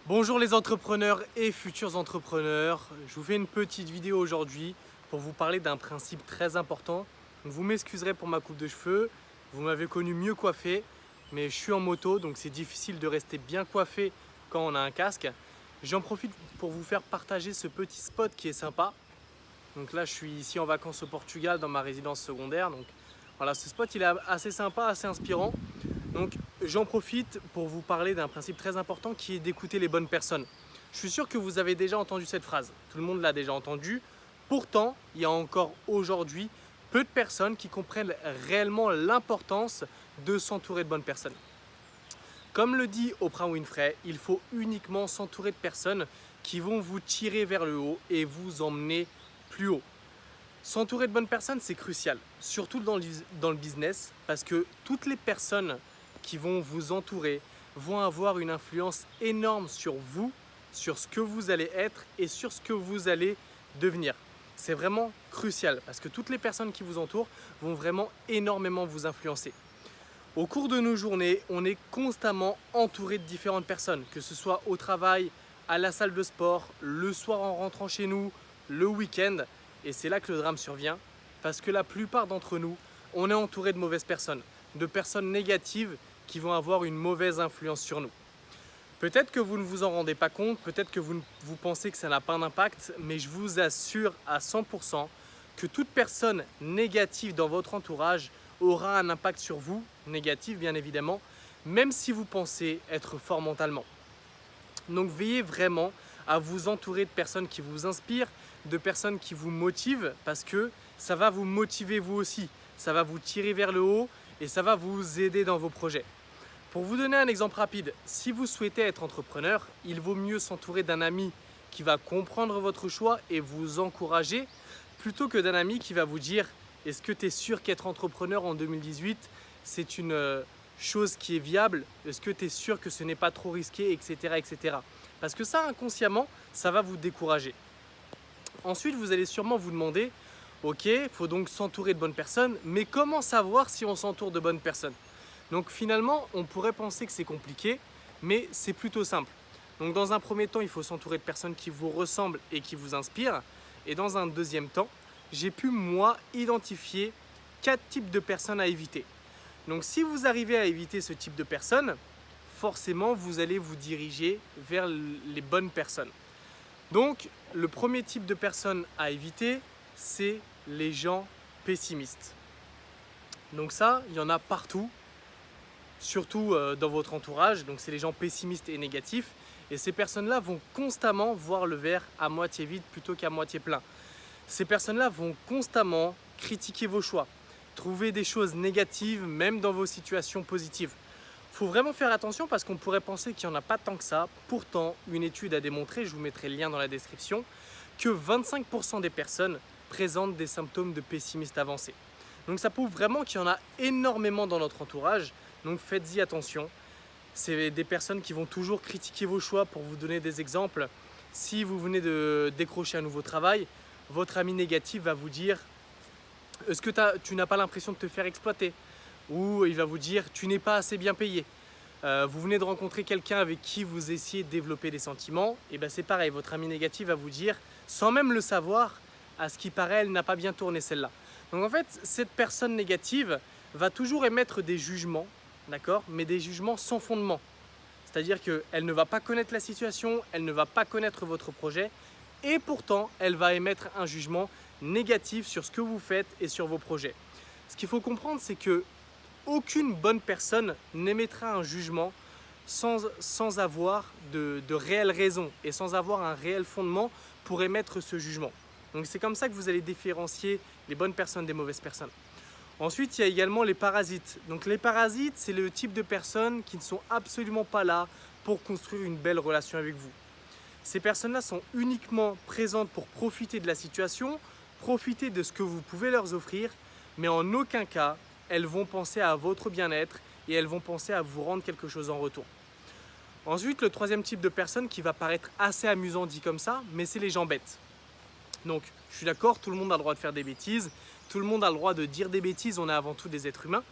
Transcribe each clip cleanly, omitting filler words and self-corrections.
Bonjour les entrepreneurs et futurs entrepreneurs, je vous fais une petite vidéo aujourd'hui pour vous parler d'un principe très important. Donc vous m'excuserez pour ma coupe de cheveux, vous m'avez connu mieux coiffé, mais je suis en moto donc c'est difficile de rester bien coiffé quand on a un casque. J'en profite pour vous faire partager ce petit spot qui est sympa. Donc là je suis ici en vacances au Portugal dans ma résidence secondaire. Donc voilà, ce spot il est assez sympa, assez inspirant. Donc j'en profite pour vous parler d'un principe très important qui est d'écouter les bonnes personnes. Je suis sûr que vous avez déjà entendu cette phrase, tout le monde l'a déjà entendu. Pourtant, il y a encore aujourd'hui peu de personnes qui comprennent réellement l'importance de s'entourer de bonnes personnes. Comme le dit Oprah Winfrey, il faut uniquement s'entourer de personnes qui vont vous tirer vers le haut et vous emmener plus haut. S'entourer de bonnes personnes, c'est crucial, surtout dans le business, parce que toutes les personnes qui vont vous entourer vont avoir une influence énorme sur vous, sur ce que vous allez être et sur ce que vous allez devenir. C'est vraiment crucial parce que toutes les personnes qui vous entourent vont vraiment énormément vous influencer. Au cours de nos journées, on est constamment entouré de différentes personnes, que ce soit au travail, à la salle de sport, le soir en rentrant chez nous, le week-end. Et c'est là que le drame survient, parce que la plupart d'entre nous, on est entouré de mauvaises personnes, de personnes négatives qui vont avoir une mauvaise influence sur nous. Peut-être que vous ne vous en rendez pas compte, peut-être que vous pensez que ça n'a pas d'impact, mais je vous assure à 100% que toute personne négative dans votre entourage aura un impact sur vous, négatif bien évidemment, même si vous pensez être fort mentalement. Donc veillez vraiment à vous entourer de personnes qui vous inspirent, de personnes qui vous motivent, parce que ça va vous motiver vous aussi, ça va vous tirer vers le haut et ça va vous aider dans vos projets. Pour vous donner un exemple rapide, si vous souhaitez être entrepreneur, il vaut mieux s'entourer d'un ami qui va comprendre votre choix et vous encourager, plutôt que d'un ami qui va vous dire « Est-ce que tu es sûr qu'être entrepreneur en 2018, c'est une chose qui est viable? Est-ce que tu es sûr que ce n'est pas trop risqué, etc. etc. » Parce que ça, inconsciemment, ça va vous décourager. Ensuite, vous allez sûrement vous demander « Ok, il faut donc s'entourer de bonnes personnes, mais comment savoir si on s'entoure de bonnes personnes ?» Donc finalement, on pourrait penser que c'est compliqué, mais c'est plutôt simple. Donc dans un premier temps, il faut s'entourer de personnes qui vous ressemblent et qui vous inspirent. Et dans un deuxième temps, j'ai pu moi identifier 4 types de personnes à éviter. Donc si vous arrivez à éviter ce type de personnes, forcément vous allez vous diriger vers les bonnes personnes. Donc le premier type de personnes à éviter, c'est les gens pessimistes. Donc ça, il y en a partout, surtout dans votre entourage. Donc c'est les gens pessimistes et négatifs. Et ces personnes-là vont constamment voir le verre à moitié vide plutôt qu'à moitié plein. Ces personnes-là vont constamment critiquer vos choix, trouver des choses négatives même dans vos situations positives. Il faut vraiment faire attention parce qu'on pourrait penser qu'il n'y en a pas tant que ça. Pourtant, une étude a démontré, je vous mettrai le lien dans la description, que 25% des personnes présentent des symptômes de pessimisme avancé. Donc ça prouve vraiment qu'il y en a énormément dans notre entourage. Donc faites-y attention. C'est des personnes qui vont toujours critiquer vos choix. Pour vous donner des exemples, si vous venez de décrocher un nouveau travail, votre ami négatif va vous dire « Est-ce que tu n'as pas l'impression de te faire exploiter ?» Ou il va vous dire « Tu n'es pas assez bien payé ». Vous venez de rencontrer quelqu'un avec qui vous essayez de développer des sentiments, et bien c'est pareil, votre ami négatif va vous dire, sans même le savoir, à ce qui paraît, elle n'a pas bien tourné celle-là. Donc en fait, cette personne négative va toujours émettre des jugements, d'accord, mais des jugements sans fondement. C'est-à-dire qu'elle ne va pas connaître la situation, elle ne va pas connaître votre projet, et pourtant, elle va émettre un jugement négatif sur ce que vous faites et sur vos projets. Ce qu'il faut comprendre, c'est que aucune bonne personne n'émettra un jugement sans avoir de réelles raisons et sans avoir un réel fondement pour émettre ce jugement. Donc c'est comme ça que vous allez différencier les bonnes personnes des mauvaises personnes. Ensuite, il y a également les parasites. Donc les parasites, c'est le type de personnes qui ne sont absolument pas là pour construire une belle relation avec vous. Ces personnes-là sont uniquement présentes pour profiter de la situation, profiter de ce que vous pouvez leur offrir, mais en aucun cas, elles vont penser à votre bien-être et elles vont penser à vous rendre quelque chose en retour. Ensuite, le troisième type de personne qui va paraître assez amusant dit comme ça, mais c'est les gens bêtes. Donc, je suis d'accord, tout le monde a le droit de faire des bêtises, tout le monde a le droit de dire des bêtises, on est avant tout des êtres humains.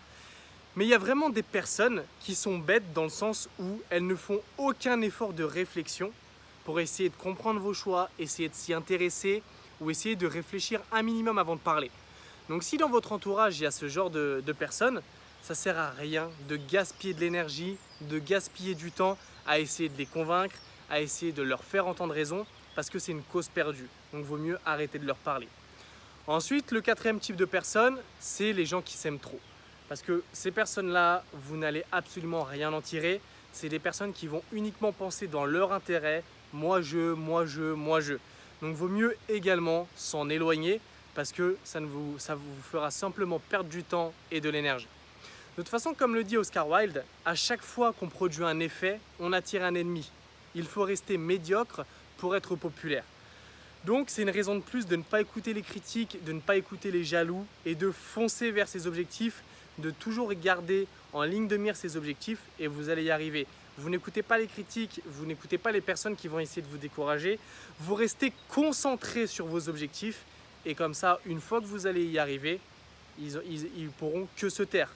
Mais il y a vraiment des personnes qui sont bêtes dans le sens où elles ne font aucun effort de réflexion pour essayer de comprendre vos choix, essayer de s'y intéresser ou essayer de réfléchir un minimum avant de parler. Donc si dans votre entourage il y a ce genre de personnes, ça ne sert à rien de gaspiller de l'énergie, de gaspiller du temps à essayer de les convaincre, à essayer de leur faire entendre raison parce que c'est une cause perdue. Donc il vaut mieux arrêter de leur parler. Ensuite, le quatrième type de personnes, c'est les gens qui s'aiment trop. Parce que ces personnes-là, vous n'allez absolument rien en tirer. C'est des personnes qui vont uniquement penser dans leur intérêt. Moi je, moi je, moi je. Donc il vaut mieux également s'en éloigner parce que ça vous fera simplement perdre du temps et de l'énergie. De toute façon, comme le dit Oscar Wilde, à chaque fois qu'on produit un effet, on attire un ennemi. Il faut rester médiocre pour être populaire. Donc c'est une raison de plus de ne pas écouter les critiques, de ne pas écouter les jaloux et de foncer vers ses objectifs, de toujours garder en ligne de mire ses objectifs et vous allez y arriver. Vous n'écoutez pas les critiques, vous n'écoutez pas les personnes qui vont essayer de vous décourager, vous restez concentré sur vos objectifs et comme ça, une fois que vous allez y arriver, ils pourront que se taire.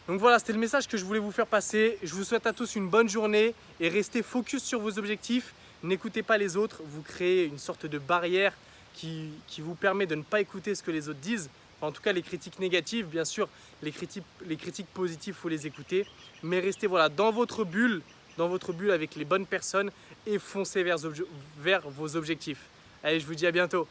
Donc voilà, c'était le message que je voulais vous faire passer. Je vous souhaite à tous une bonne journée et restez focus sur vos objectifs. N'écoutez pas les autres, vous créez une sorte de barrière qui vous permet de ne pas écouter ce que les autres disent. Enfin, en tout cas, les critiques négatives, bien sûr, les critiques positives, il faut les écouter. Mais restez voilà, dans votre bulle avec les bonnes personnes et foncez vers vos objectifs. Allez, je vous dis à bientôt.